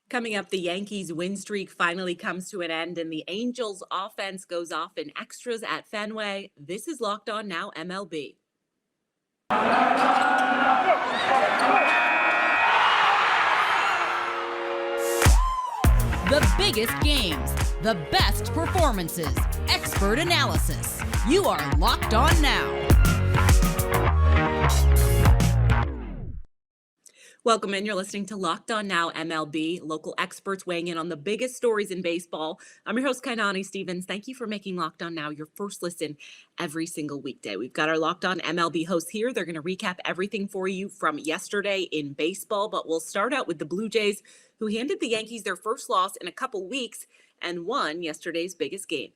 Coming up, the Yankees' win streak finally comes to an end, and the Angels' offense goes off in extras at Fenway. This is Locked On Now MLB. The biggest games, the best performances, expert analysis. You are Locked On Now. Welcome in. You're listening to Locked On Now MLB, local experts weighing in on the biggest stories in baseball. I'm your host, Kainani Stevens. Thank you for making Locked On Now your first listen every single weekday. We've got our Locked On MLB hosts here. They're going to recap everything for you from yesterday in baseball, but we'll start out with the Blue Jays, who handed the Yankees their first loss in a couple weeks and won yesterday's biggest game.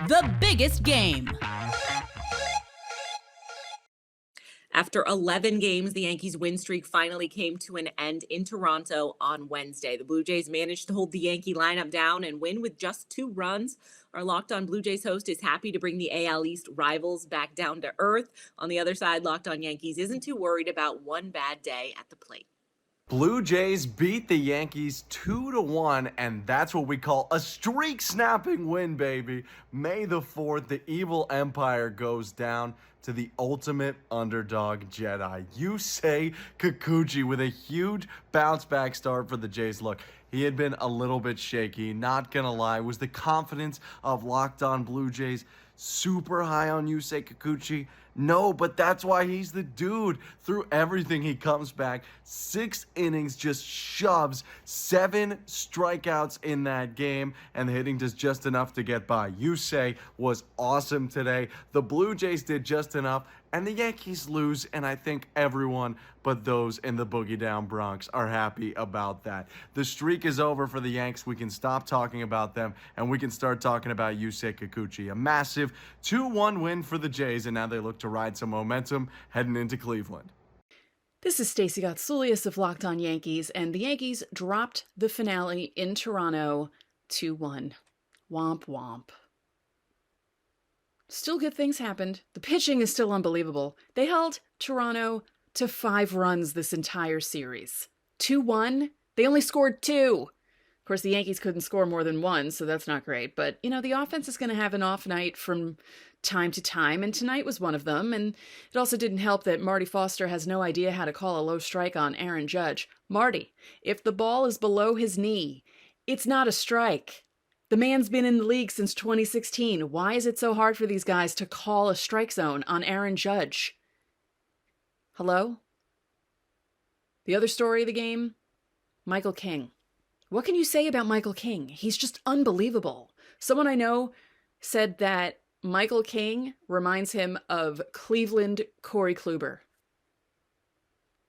The biggest game. After 11 games, the Yankees' win streak finally came to an end in Toronto on Wednesday. The Blue Jays managed to hold the Yankee lineup down and win with just 2 runs. Our Locked On Blue Jays host is happy to bring the AL East rivals back down to earth. On the other side, Locked On Yankees isn't too worried about one bad day at the plate. Blue Jays beat the Yankees 2-1, and that's what we call a streak-snapping win, baby. May the 4th, the evil empire goes down to the ultimate underdog Jedi. Yusei Kikuchi with a huge bounce-back start for the Jays. Look, he had been a little bit shaky, not gonna lie. Was the confidence of Locked On Blue Jays super high on Yusei Kikuchi? No, but that's why he's the dude. Through everything, he comes back. 6 innings, just shoves. 7 strikeouts in that game, and the hitting does just enough to get by. Yusei was awesome today. The Blue Jays did just enough, and the Yankees lose, and I think everyone but those in the Boogie Down Bronx are happy about that. The streak is over for the Yanks. We can stop talking about them, and we can start talking about Yusei Kikuchi. A massive 2-1 win for the Jays, and now they look to ride some momentum heading into Cleveland. This is Stacey Gotsoulias of Locked On Yankees, and the Yankees dropped the finale in Toronto 2-1. Womp womp. Still good things happened. The pitching is still unbelievable. They held Toronto to 5 runs this entire series. 2-1? They only scored 2. Of course, the Yankees couldn't score more than 1, so that's not great. But, the offense is going to have an off night from time to time, and tonight was one of them. And it also didn't help that Marty Foster has no idea how to call a low strike on Aaron Judge. Marty, if the ball is below his knee, it's not a strike. The man's been in the league since 2016. Why is it so hard for these guys to call a strike zone on Aaron Judge? Hello? The other story of the game? Michael King. What can you say about Michael King? He's just unbelievable. Someone I know said that Michael King reminds him of Cleveland Corey Kluber.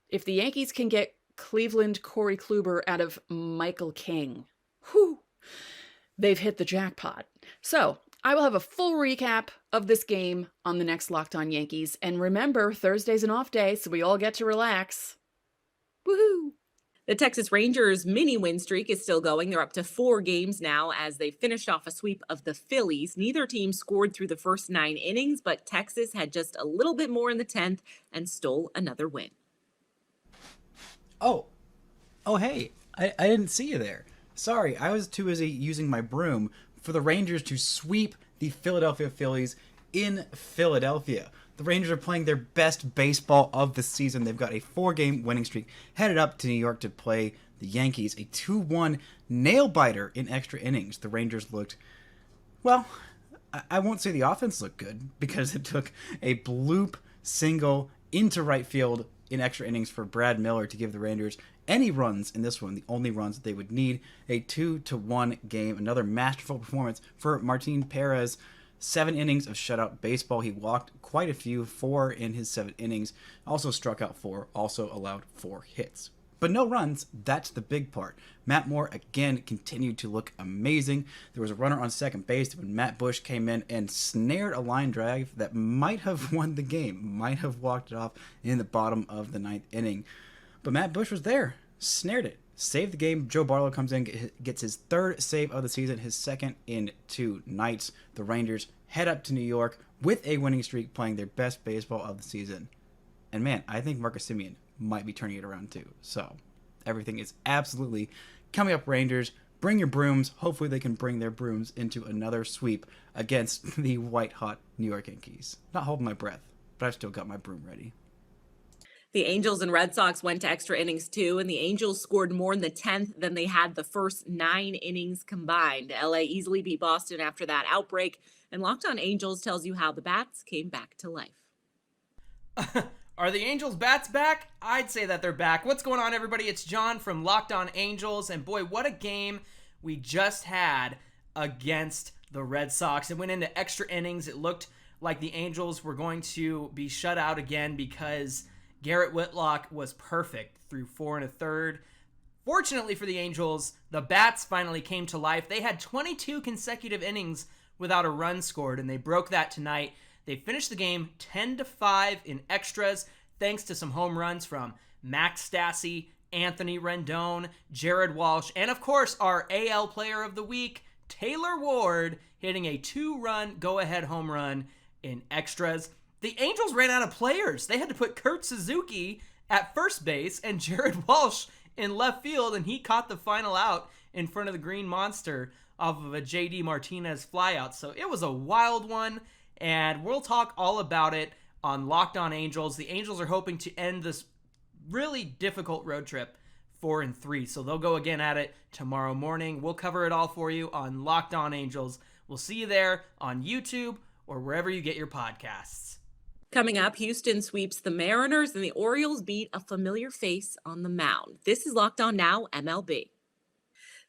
If the Yankees can get Cleveland Corey Kluber out of Michael King, whew, they've hit the jackpot. So, I will have a full recap of this game on the next Locked On Yankees. And remember, Thursday's an off day, so we all get to relax. Woohoo! The Texas Rangers' mini win streak is still going. They're up to 4 games now as they finished off a sweep of the Phillies. Neither team scored through the first 9 innings, but Texas had just a little bit more in the 10th and stole another win. Oh, hey, I didn't see you there. Sorry, I was too busy using my broom for the Rangers to sweep the Philadelphia Phillies in Philadelphia. The Rangers are playing their best baseball of the season. They've got a 4-game winning streak, headed up to New York to play the Yankees. A 2-1 nail-biter in extra innings. The Rangers looked, well, I won't say the offense looked good, because it took a bloop single into right field in extra innings for Brad Miller to give the Rangers any runs in this one, the only runs that they would need. A 2-1 game, another masterful performance for Martin Perez. 7 innings of shutout baseball. He walked quite a few, 4 in his 7 innings. Also struck out 4, also allowed 4 hits. But no runs, that's the big part. Matt Moore, again, continued to look amazing. There was a runner on second base when Matt Bush came in and snared a line drive that might have won the game, might have walked it off in the bottom of the 9th inning. But Matt Bush was there, snared it, saved the game. Joe Barlow comes in, gets his 3rd save of the season, his 2nd in 2 nights. The Rangers head up to New York with a winning streak, playing their best baseball of the season. And man, I think Marcus Semien might be turning it around too. So Everything is absolutely coming up, Rangers. Bring your brooms. Hopefully they can bring their brooms into another sweep against the white-hot New York Yankees. Not holding my breath, but I've still got my broom ready. The Angels and Red Sox went to extra innings too, and the Angels scored more in the 10th than they had the first 9 innings combined. LA easily beat Boston after that outbreak, and Locked On Angels tells you how the bats came back to life. Are the Angels bats back? I'd say that they're back. What's going on, everybody? It's John from Locked On Angels, and boy, what a game we just had against the Red Sox. It went into extra innings. It looked like the Angels were going to be shut out again because Garrett Whitlock was perfect through 4 1/3. Fortunately for the Angels, the bats finally came to life. They had 22 consecutive innings without a run scored, and they broke that tonight. They finished the game 10-5 in extras, thanks to some home runs from Max Stassi, Anthony Rendon, Jared Walsh, and of course our AL Player of the Week, Taylor Ward, hitting a 2-run go-ahead home run in extras. The Angels ran out of players. They had to put Kurt Suzuki at first base and Jared Walsh in left field, and he caught the final out in front of the Green Monster off of a JD Martinez flyout. So it was a wild one, and we'll talk all about it on Locked On Angels. The Angels are hoping to end this really difficult road trip 4-3, so they'll go again at it tomorrow morning. We'll cover it all for you on Locked On Angels. We'll see you there on YouTube or wherever you get your podcasts. Coming up, Houston sweeps the Mariners and the Orioles beat a familiar face on the mound. This is Locked On Now MLB.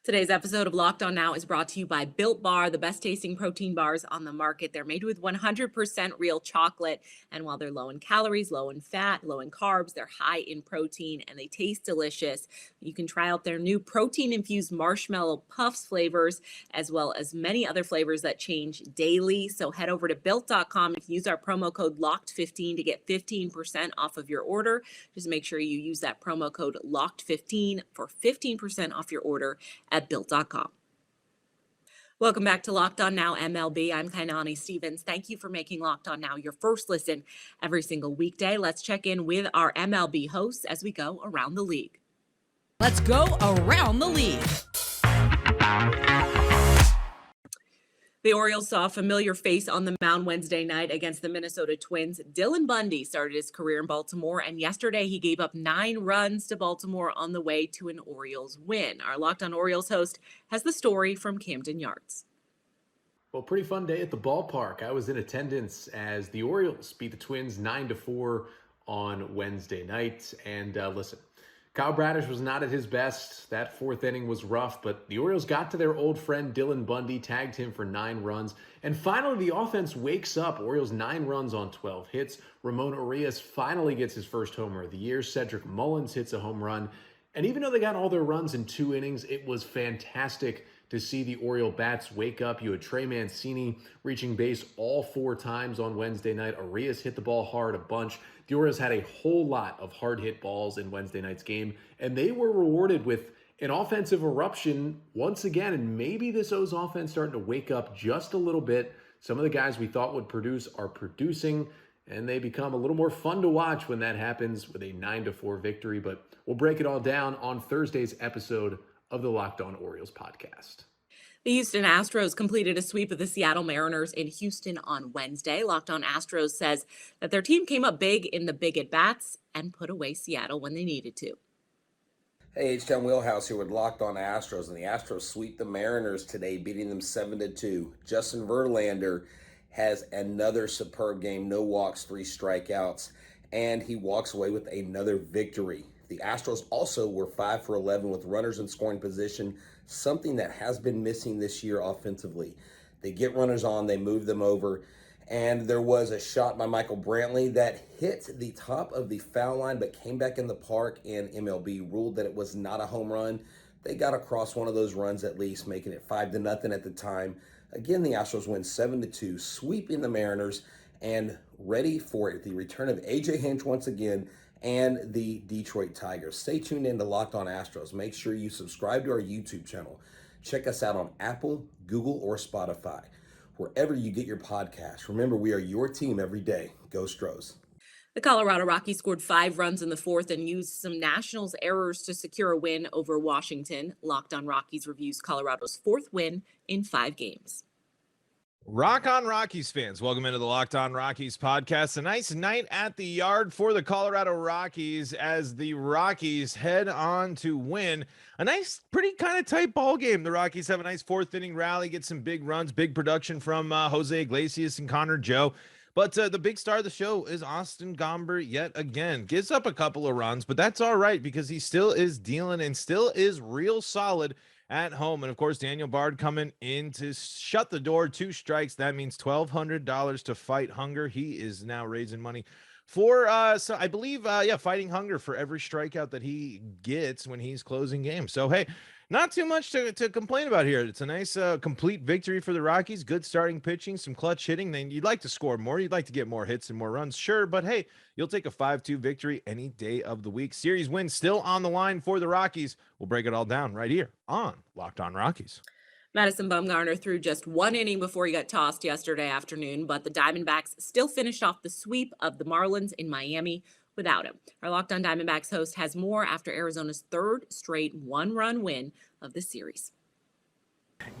Today's episode of Locked On Now is brought to you by Built Bar, the best tasting protein bars on the market. They're made with 100% real chocolate, and while they're low in calories, low in fat, low in carbs, they're high in protein, and they taste delicious. You can try out their new protein-infused marshmallow puffs flavors, as well as many other flavors that change daily. So head over to Built.com and use our promo code LOCKED15 to get 15% off of your order. Just make sure you use that promo code LOCKED15 for 15% off your order at Built.com. Welcome back to Locked On Now MLB. I'm Kainani Stevens. Thank you for making Locked On Now your first listen every single weekday. Let's check in with our MLB hosts as we go around the league. Let's go around the league. The Orioles saw a familiar face on the mound Wednesday night against the Minnesota Twins. Dylan Bundy started his career in Baltimore, and yesterday he gave up 9 runs to Baltimore on the way to an Orioles win. Our Locked On Orioles host has the story from Camden Yards. Well, pretty fun day at the ballpark. I was in attendance as the Orioles beat the Twins 9-4 on Wednesday night. And listen, Kyle Bradish was not at his best. That 4th inning was rough, but the Orioles got to their old friend Dylan Bundy, tagged him for 9 runs. And finally, the offense wakes up. Orioles 9 runs on 12 hits. Ramon Urias finally gets his first homer of the year. Cedric Mullins hits a home run. And even though they got all their runs in 2 innings, it was fantastic to see the Oriole bats wake up. You had Trey Mancini reaching base all 4 times on Wednesday night. Urias hit the ball hard a bunch. The Orioles had a whole lot of hard hit balls in Wednesday night's game, and they were rewarded with an offensive eruption once again. And maybe this O's offense starting to wake up just a little bit. Some of the guys we thought would produce are producing, and they become a little more fun to watch when that happens with a 9-4 victory. But we'll break it all down on Thursday's episode of the Locked On Orioles podcast. The Houston Astros completed a sweep of the Seattle Mariners in Houston on Wednesday. Locked On Astros says that their team came up big in the big at-bats and put away Seattle when they needed to. Hey, H-Town Wheelhouse here with Locked On Astros, and the Astros sweep the Mariners today, beating them 7-2. Justin Verlander has another superb game, no walks, 3 strikeouts, and he walks away with another victory. The Astros also were 5 for 11 with runners in scoring position, something that has been missing this year offensively. They get runners on, they move them over, and there was a shot by Michael Brantley that hit the top of the foul line but came back in the park, and MLB ruled that it was not a home run. They got across one of those runs at least, making it 5-0 at the time. Again, the Astros win 7-2, sweeping the Mariners, and ready for it. The return of A.J. Hinch once again, and the Detroit Tigers. Stay tuned in to Locked On Astros. Make sure you subscribe to our YouTube channel. Check us out on Apple, Google, or Spotify. Wherever you get your podcasts. Remember, we are your team every day. Go Stros. The Colorado Rockies scored 5 runs in the fourth and used some Nationals errors to secure a win over Washington. Locked On Rockies reviews Colorado's 4th win in 5 games. Rock on Rockies fans, welcome into the Locked On Rockies podcast. A nice night at the yard for the Colorado Rockies as the Rockies head on to win a nice, pretty kind of tight ball game. The Rockies have a nice 4th inning rally, get some big runs, big production from Jose Iglesias and Connor Joe. But the big star of the show is Austin Gomber yet again. Gives up a couple of runs, but that's all right because he still is dealing and still is real solid at home. And of course, Daniel Bard coming in to shut the door. 2 strikes. That means $1,200 to fight hunger. He is now raising money for, so I believe, fighting hunger for every strikeout that he gets when he's closing games. So, hey, not too much to complain about here. It's a nice, complete victory for the Rockies. Good starting pitching, some clutch hitting. Then you'd like to score more. You'd like to get more hits and more runs, sure. But hey, you'll take a 5-2 victory any day of the week. Series win still on the line for the Rockies. We'll break it all down right here on Locked On Rockies. Madison Bumgarner threw just 1 inning before he got tossed yesterday afternoon, but the Diamondbacks still finished off the sweep of the Marlins in Miami without him. Our Locked On Diamondbacks host has more after Arizona's 3rd straight 1-run win of the series.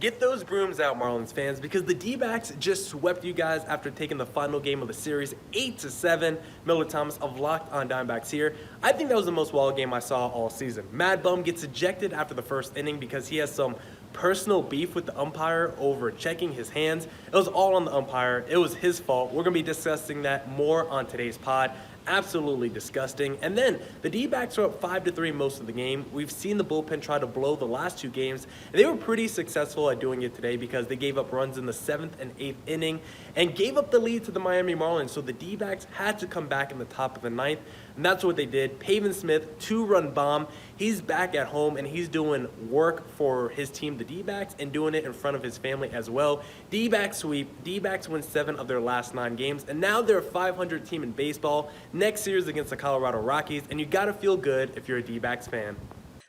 Get those brooms out, Marlins fans, because the D-backs just swept you guys after taking the final game of the series 8-7. Miller Thomas of Locked On Diamondbacks here. I think that was the most wild game I saw all season. Mad Bum gets ejected after the 1st inning because he has some personal beef with the umpire over checking his hands. It was all on the umpire. It was his fault. We're going to be discussing that more on today's pod. Absolutely disgusting. And then the D-backs are up 5-3 most of the game. We've seen the bullpen try to blow the last 2 games, and they were pretty successful at doing it today because they gave up runs in the 7th and 8th inning and gave up the lead to the Miami Marlins. So the D-backs had to come back in the top of the 9th, and that's what they did. Pavin Smith, 2-run bomb. He's back at home, and he's doing work for his team, the D-backs, and doing it in front of his family as well. D-backs sweep. D-backs win 7 of their last 9 games, and now they're a 500 team in baseball. Next series against the Colorado Rockies, and you gotta feel good if you're a D-backs fan.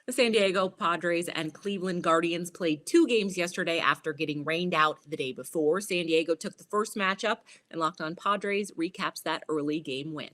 The San Diego Padres and Cleveland Guardians played 2 games yesterday after getting rained out the day before. San Diego took the first matchup, and Locked On Padres recaps that early game win.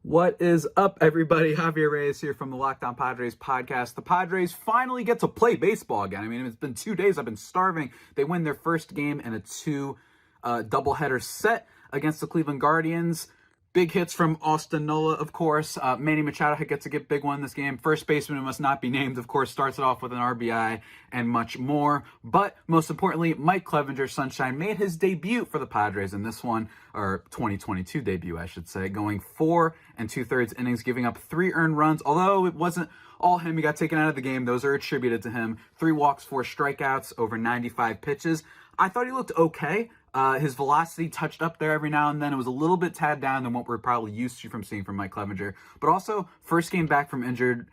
What is up, everybody? Javier Reyes here from the Locked On Padres podcast. The Padres finally get to play baseball again. I mean, it's been 2 days. I've been starving. They win their first game in a 2 doubleheader set against the Cleveland Guardians. Big hits from Austin Nola, of course. Manny Machado gets a big one in this game. First baseman who must not be named, of course, starts it off with an RBI and much more. But most importantly, Mike Clevenger, Sunshine, made his debut for the Padres in this one, or 2022 debut, I should say, going 4 2/3 innings, giving up 3 earned runs. Although it wasn't all him, he got taken out of the game. Those are attributed to him. 3 walks, 4 strikeouts, over 95 pitches. I thought he looked okay. His velocity touched up there every now and then. It was a little bit tad down than what we're probably used to from seeing from Mike Clevenger. But also, first game back from injured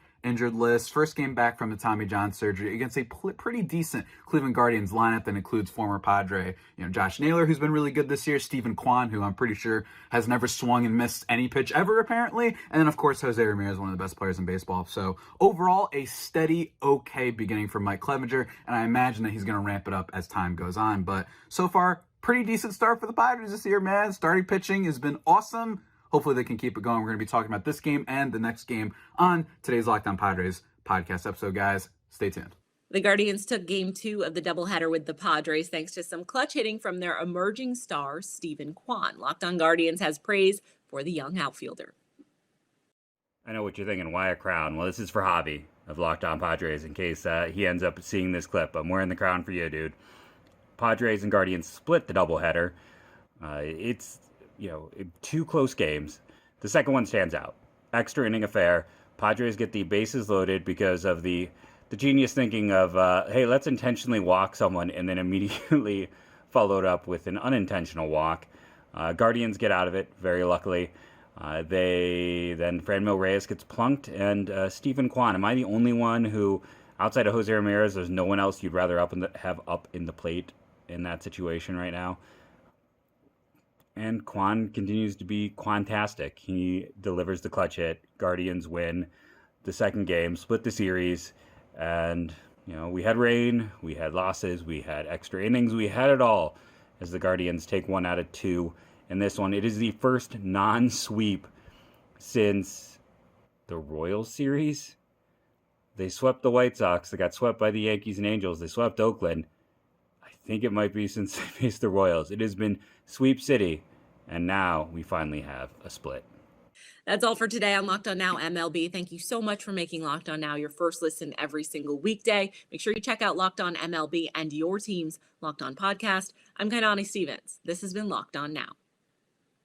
list, first game back from the Tommy John surgery against a pretty decent Cleveland Guardians lineup that includes former Padre, Josh Naylor, who's been really good this year, Stephen Kwan, who I'm pretty sure has never swung and missed any pitch ever, apparently, and then, of course, Jose Ramirez, one of the best players in baseball. So, overall, a steady, okay beginning for Mike Clevenger, and I imagine that he's going to ramp it up as time goes on. But so far, pretty decent start for the Padres this year, man. Starting pitching has been awesome. Hopefully they can keep it going. We're going to be talking about this game and the next game on today's Locked On Padres podcast episode, guys. Stay tuned. The Guardians took game 2 of the doubleheader with the Padres thanks to some clutch hitting from their emerging star, Stephen Kwan. Locked On Guardians has praise for the young outfielder. I know what you're thinking. Why a crown? Well, this is for Javi of Locked On Padres in case he ends up seeing this clip. I'm wearing the crown for you, dude. Padres and Guardians split the doubleheader. It's 2 close games. The second one stands out. Extra inning affair. Padres get the bases loaded because of the genius thinking of, hey, let's intentionally walk someone, and then immediately followed up with an unintentional walk. Guardians get out of it, very luckily. Then Franmil Reyes gets plunked, and Stephen Kwan. Am I the only one who, outside of Jose Ramirez, there's no one else you'd rather have up in the plate in that situation right now? And Kwan continues to be Kwantastic. He delivers the clutch hit. Guardians win the second game, split the series, and we had rain, we had losses, we had extra innings, we had it all as the Guardians take 1 out of 2 in this one. It is the first non-sweep since the Royals series. They swept the White Sox. They got swept by the Yankees and Angels. They swept Oakland. I think it might be since they faced the Royals. It has been Sweep City, and now we finally have a split. That's all for today on Locked On Now MLB. Thank you so much for making Locked On Now your first listen every single weekday. Make sure you check out Locked On MLB and your team's Locked On podcast. I'm Kainani Stevens. This has been Locked On Now.